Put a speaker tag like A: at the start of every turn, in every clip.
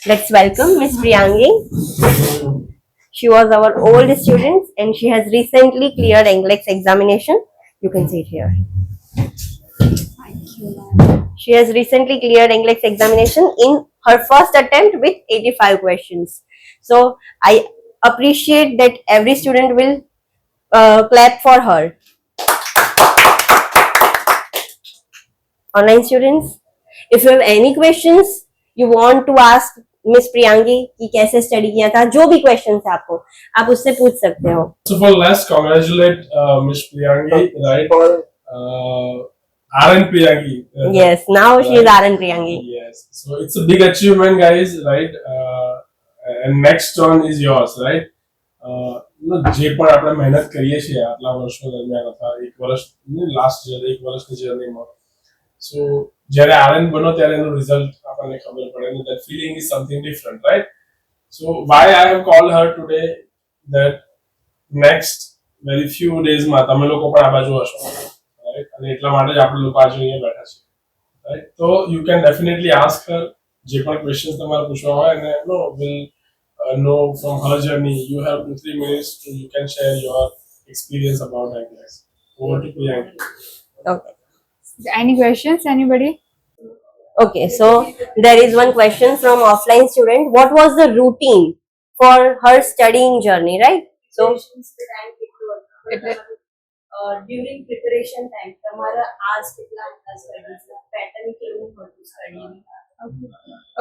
A: Let's welcome Miss Priyangi. She was our old student and she has recently cleared NCLEX examination. You can see it here. She has recently cleared NCLEX examination in her first attempt with 85 questions. So I appreciate that every student will clap for her. Online students, if you have any questions you want to ask miss Priyangi कि कैसे study किया था, जो भी question है आपको, आप उससे पूछ सकते हो.
B: So for let's congratulate Miss Priyangi, right? RN Priyangi.
A: Yes, now she is RN Priyangi.
B: Yes, so it's a big achievement, guys, right? And next one is yours, right? જે પણ આપણે મહેનત કરીએ છીએ આટલા વર્ષો દરમિયાન અથવા એક વર્ષ લાસ્ટ યર એક વર્ષની જર્નીમાં, સો જ્યારે આરએન બનો ત્યારે એનું રિઝલ્ટ આપણને ખબર પડે ને that feeling is something different, right? So why I have called her today, that next very few days માં તમે લોકો પણ આ બાજુ હશો, right? અને એટલા માટે જ આપણે લોકો આજે અહીંયા બેઠા છીએ, right? So you can definitely ask her જે પણ questions તમારે પૂછવા હોય, અને will know from her journey. You have 2-3 minutes to you can share your experience about NCLEX. Over to Priyanka.
A: Okay.
C: Any questions, anybody?
A: Okay, so there is one question from offline student. What was the routine for her studying journey, right? So
D: during preparation time તમારા આજ કેટલા હતા studies pattern કેવું હતું સ્ટડીનું?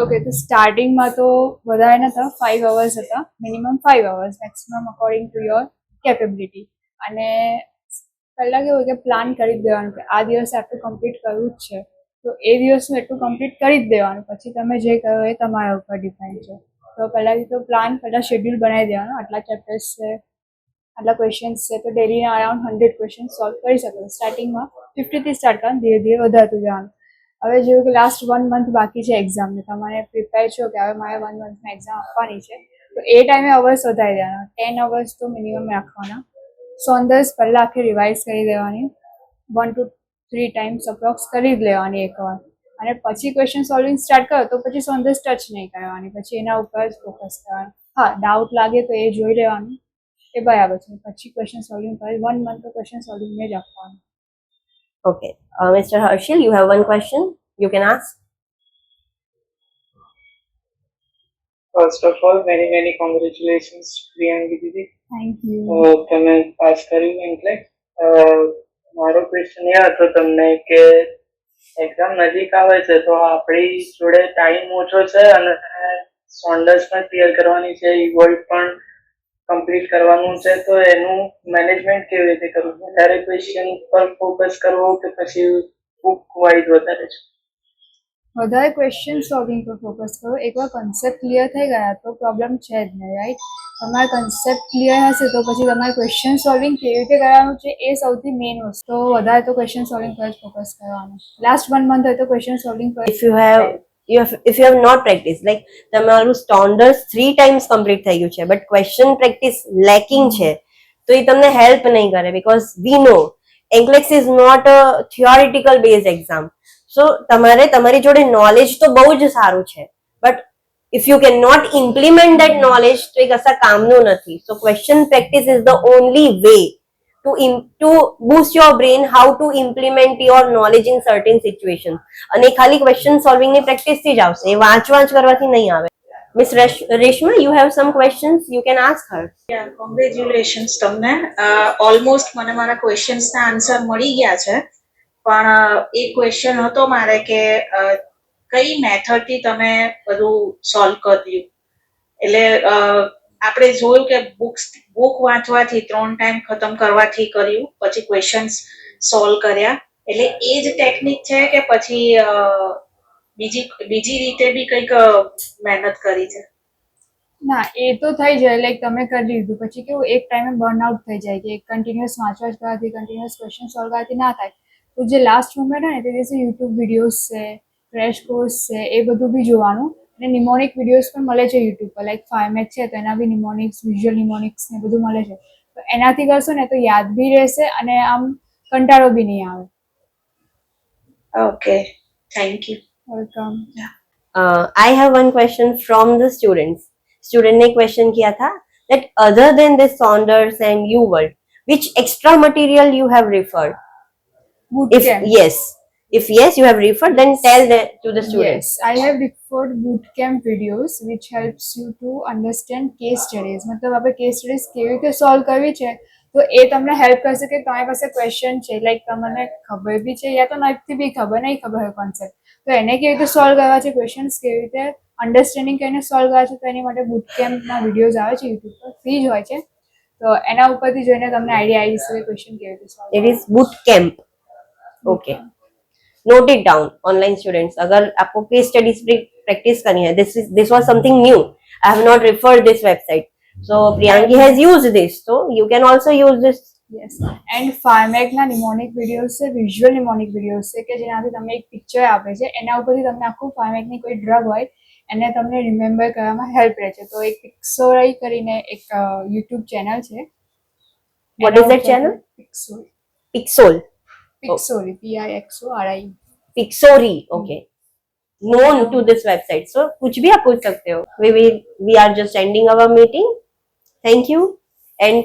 C: Okay, તો સ્ટાર્ટિંગમાં તો વધારે નતા, 5 hours હતા, minimum 5 hours, maximum according to your capability. અને પહેલાં કેવું કે પ્લાન કરી જ દેવાનું કે આ દિવસે આટલું કમ્પ્લીટ કરવું જ છે, તો એ દિવસનું એટલું કમ્પ્લીટ કરી જ દેવાનું, પછી તમે જે કરો એ તમારા ઉપર ડિપેન્ડ છે. તો પહેલાંથી તો પહેલાં શેડ્યુલ બનાવી દેવાનું, આટલા ચેપ્ટર્સ છે, આટલા ક્વેશ્ચન્સ છે, તો ડેલીના અરાઉન્ડ 100 ક્વેશ્ચન સોલ્વ કરી શકો. સ્ટાર્ટિંગમાં 50થી સ્ટાર્ટ કરવાનું, ધીરે ધીરે વધારતું જવાનું. હવે જેવું કે લાસ્ટ 1 month બાકી છે એક્ઝામને, તમારે પ્રિપેર છો કે હવે મારે 1 monthમાં એક્ઝામ આપવાની છે, તો એ ટાઈમે અવર્સ વધારી દેવાના, 10 hours તો મિનિમમ રાખવાના. સોન્દર્સ પહેલાં આખી રિવાઇઝ કરી દેવાની, 1 to 3 times અપ્રોક્સ કરી જ લેવાની એકવાર, અને પછી ક્વેશ્ચન સોલ્વિંગ સ્ટાર્ટ કરો તો પછી સોન્દર્સ ટચ નહીં કરવાની, પછી એના ઉપર જ ફોકસ કરવાનું. હા, ડાઉટ લાગે તો એ જોઈ લેવાનું, એ બરાબર છે, પછી ક્વેશ્ચન સોલ્વિંગ કરી 1 month તો ક્વેશ્ચન સોલ્વિંગ જ આપવાનું.
A: okay, Mr. Harshil, you have one question you can ask.
E: First of all, many congratulations, Priyangi didi.
C: Thank you.
E: તમે પાસ કર્યું NCLEX. મારો ક્વેશ્ચન એ હતો તમને કે એક્ઝામ નજીક આવે છે તો આપણી જોડે ટાઈમ ઓછો છે અને સોન્ડર્સ પણ ક્લિયર કરવાની છે, ઇવોલ્ટ પણ કમ્પ્લીટ કરવાનું છે, તો એનું મેનેજમેન્ટ કેવી રીતે કરવું? વધારે ક્વેશ્ચન પર ફોકસ કરવો કે પછી બુક વાઇઝ વધારે છે?
C: વધારે ક્વેશ્ચન સોલ્વિંગ પર ફોકસ કરો. એકવાર કન્સેપ્ટ ક્લિયર થઈ ગયા તો પ્રોબ્લેમ છે જ નહીં, રાઈટ? તમારે કન્સેપ્ટ ક્લિયર હશે તો પછી તમારે ક્વેશ્ચન સોલ્વિંગ કેવી રીતે કરવાનું છે એ સૌથી મેઇન વસ્તુ. તો વધારે તો ક્વેશ્ચન સોલ્વિંગ પર જ ફોકસ કરવાનું. લાસ્ટ 1 month હોય તો ક્વેશ્ચન સોલ્વિંગ પર.
A: If you have not practiced, like તમારું સ્ટાન્ડર્ડ 3 times complete થઈ ગયું છે but question practice lacking છે, તો એ તમને હેલ્પ નહીં કરે, because we know NCLEX is not a theoretical based exam. So તમારે તમારી જોડે નોલેજ તો બહુ જ સારું છે, but if you cannot implement that knowledge તો એ કશા કામનું નથી. So question practice is the only way to boost your brain how to implement your knowledge in certain situations. અને ખાલી question solving ની practice થી જ આવશે, એ વાંચ કરવાથી નહીં આવે. Miss Reshma, you have some questions, you can ask her.
D: Yeah, congratulations તમને. ઓલમોસ્ટ મને મારા ક્વેશ્ચન્સના આન્સર મળી ગયા છે, પણ એક ક્વેશ્ચન હતો મારે કે કઈ મેથડથી તમે બધું સોલ્વ કર્યું? એટલે આપણે જોયું કે બુક વાંચવાથી 3 ટાઈમ ખતમ કરવાથી કર્યું, પછી ક્વેશ્ચન્સ સોલ્વ કર્યા, એટલે એ જ ટેકનિક છે કે પછી બીજી રીતે બી કંઈક મહેનત કરી છે?
C: ના, એ તો થઈ જાય, લાઈક તમે કરી લીધું પછી કેવું એક ટાઈમે બર્નઆઉટ થઈ જાય કે કન્ટિન્યુઅસ વાંચવા જ કરવાથી, કન્ટિન્યુઅસ ક્વેશ્ચન સોલ્વ કરવાથી ના થાય. તો જે લાસ્ટ મોમેન્ટ હોય ને તે દિવસે યુટ્યુબ વિડીયોઝ છે, ક્રેશ કોર્સ છે, એ બધું બી જોવાનું. અને નિમોનિક વિડીયોઝ પણ મળે છે યુટ્યુબ પર, લાઈક 5 મેથ છે તો એના બી નિમોનિક્સ, વિઝ્યુઅલ નિમોનિક્સ ને બધું મળે છે, તો એનાથી કરશો ને તો યાદ બી રહેશે અને આમ કંટાળો બી નહીં આવે.
D: Okay, thank you.
C: Welcome.
A: I have one question from the students. Student ने question किया था that other than this Saunders and UWorld, which extra material you have referred?
C: Boot
A: If
C: camp.
A: yes, if yes, you have referred, then tell that to the students.
C: Yes, I have referred bootcamp videos which helps you to understand case studies. મતલબ આપણે case studies કેવી રીતે solve કરવી છે તો એ તમને help કરશે કે તમારી પાસે ક્વેશ્ચન છે લાઈક તમને ખબર બી છે યા તો નથી બી ખબર નહીં ખબર હોય કોન્સેપ્ટ તો એને કેવી રીતે સોલ્વ કરવા છે ક્વેશ્ચન્સ કેવી રીતે અન્ડરસ્ટેન્ડિંગ કરીને સોલ્વ કરવા છે તો એની માટે બુટકેમ્પના વિડીયોઝ આવે છે યુટ્યુબ પર ફ્રી જ હોય છે તો એના ઉપરથી જોઈને તમને આઈડિયા આવી જશે કે ક્વેશ્ચન કેવી રીતે solve
A: It is boot camp. Okay. Note it down, online students. अगर आपको केस स्टडीज प्रैक्टिस करनी है, this was something new. I have not referred this website. So Priyanki has used this, so you can also use this.
C: Yes and ફાર્મેકના mnemonic videos છે visual mnemonic videos છે કે જેનાથી તમને એક picture આપે છે એના ઉપરથી તમને આખું ફાર્મેકની કોઈ ડ્રગ હોય એને તમને રિમેમ્બર કરવામાં હેલ્પ રહે છે તો એક પિક્સોરી કરીને એક યુટ્યુબ ચેનલ છે.
A: What is that channel?
C: પિક્સોરી.
A: Pixol,
C: પિક્સોરી PIXORI.
A: Pixori. Okay. Known to this website. So कुछ भी आप पूछ सकते हो. We are just ending our meeting. Thank you. And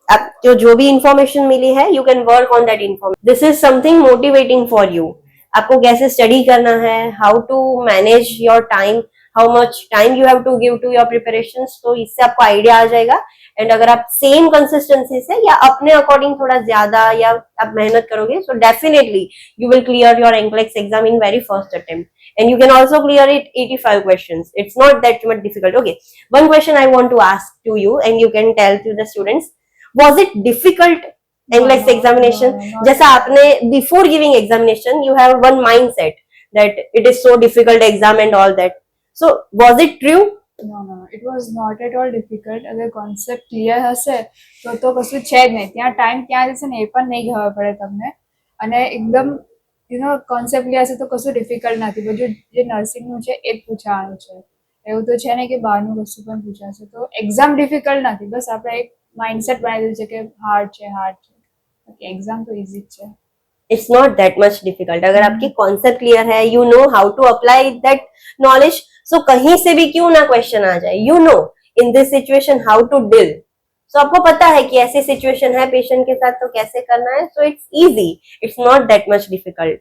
A: आपको जो भी इंफॉर्मेशन मिली है, you can work on that information. This is something motivating for you. आपको कैसे स्टडी करना है, how to manage your time, how much time you have to give to your preparations. तो इससे आपको आइडिया आ जाएगा. एंड अगर आप सेम कंसिस्टेंसी से या अपने अकॉर्डिंग थोड़ा ज्यादा या आप मेहनत करोगे, so definitely you will clear your NCLEX exam in very first attempt. And you can also clear it 85 questions. It's not that much difficult. Okay, one question I want to ask to you, and you can tell to the students. Was it difficult NCLEX examination?
C: not
A: जैसा आपने before giving examination, you have one mindset that it is so difficult exam and all that. So was it true?
C: No, it was not at all difficult. અગર concept clear હશે તો કશું છે જ નહીં ત્યાં ટાઈમ ક્યાં જશે ને એ પણ નહીં ખબર પડે તમને અને એકદમ કોન્સેપ્ટ ક્લિયર હશે તો કશું ડિફિકલ્ટ નથી બધું જે નર્સિંગનું છે એ જ પૂછવાનું છે એવું તો છે નહીં કે બહારનું કશું પણ પૂછાશે તો એક્ઝામ ડિફિકલ્ટ નથી બસ આપણે એક માઇન્ડસેટ બનાવી દીધું છે કે હાર્ડ છે બાકી એક્ઝામ તો ઇઝી જ છે.
A: It's not that much difficult. अगर आपकी concept clear है, you know how to apply that knowledge, so कहीं से भी क्यों ना question आ जाए, you know in this situation how to deal. So आपको पता है कि ऐसी situation है patient के साथ तो कैसे करना है, so it's easy. It's not that much difficult.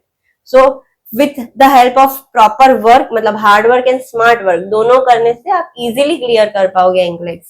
A: So with the help of proper work, मतलब hard work and smart work दोनों करने से आप easily clear कर पाओगे NCLEX.